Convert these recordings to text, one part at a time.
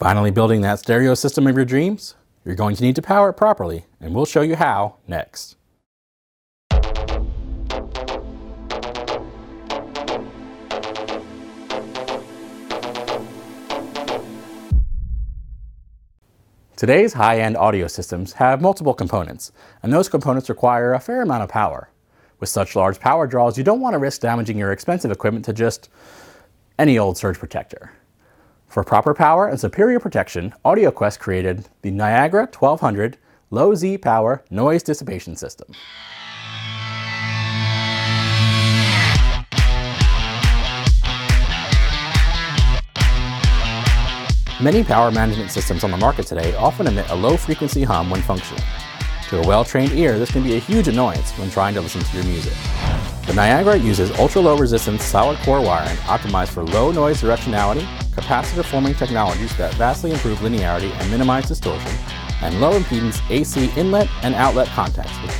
Finally building that stereo system of your dreams? You're going to need to power it properly, and we'll show you how next. Today's high-end audio systems have multiple components, and those components require a fair amount of power. With such large power draws, you don't want to risk damaging your expensive equipment to just any old surge protector. For proper power and superior protection, Audioquest created the Niagara 1200 Low Z Power Noise Dissipation System. Many power management systems on the market today often emit a low-frequency hum when functioning. To a well-trained ear, this can be a huge annoyance when trying to listen to your music. The Niagara uses ultra-low resistance solid core wiring optimized for low noise directionality, capacitor-forming technologies that vastly improve linearity and minimize distortion, and low impedance AC inlet and outlet contacts with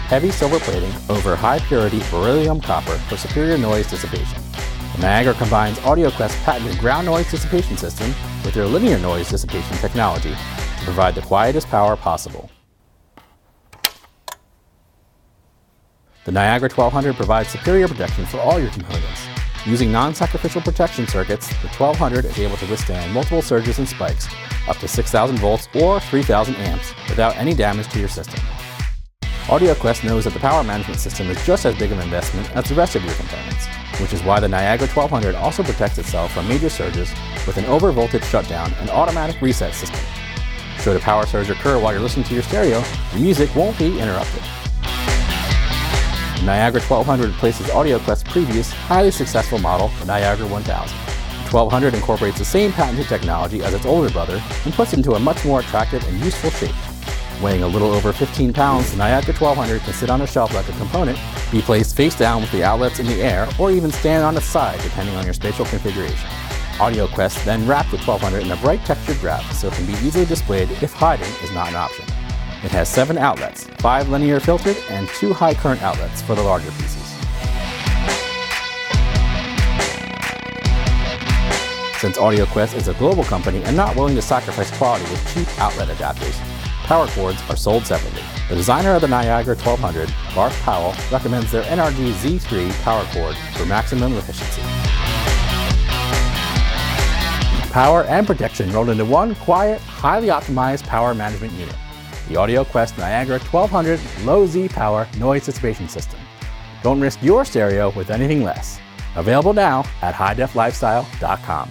heavy silver plating over high-purity beryllium copper for superior noise dissipation. The Niagara combines Audioquest's patented ground noise dissipation system with their linear noise dissipation technology to provide the quietest power possible. The Niagara 1200 provides superior protection for all your components. Using non-sacrificial protection circuits, the 1200 is able to withstand multiple surges and spikes, up to 6,000 volts or 3,000 amps, without any damage to your system. Audioquest knows that the power management system is just as big of an investment as the rest of your components, which is why the Niagara 1200 also protects itself from major surges with an overvoltage shutdown and automatic reset system. Should a power surge occur while you're listening to your stereo, your music won't be interrupted. The Niagara 1200 replaces Audioquest's previous, highly successful model, the Niagara 1000. The 1200 incorporates the same patented technology as its older brother and puts it into a much more attractive and useful shape. Weighing a little over 15 pounds, the Niagara 1200 can sit on a shelf like a component, be placed face down with the outlets in the air, or even stand on its side depending on your spatial configuration. Audioquest then wrapped the 1200 in a bright textured wrap so it can be easily displayed if hiding is not an option. It has 7 outlets, 5 linear filtered and 2 high current outlets for the larger pieces. Since Audioquest is a global company and not willing to sacrifice quality with cheap outlet adapters, power cords are sold separately. The designer of the Niagara 1200, Garth Powell, recommends their NRG Z3 power cord for maximum efficiency. Power and protection rolled into one quiet, highly optimized power management unit. The Audioquest Niagara 1200 Low Z Power Noise Dissipation System. Don't risk your stereo with anything less. Available now at HiDEFLifestyle.com.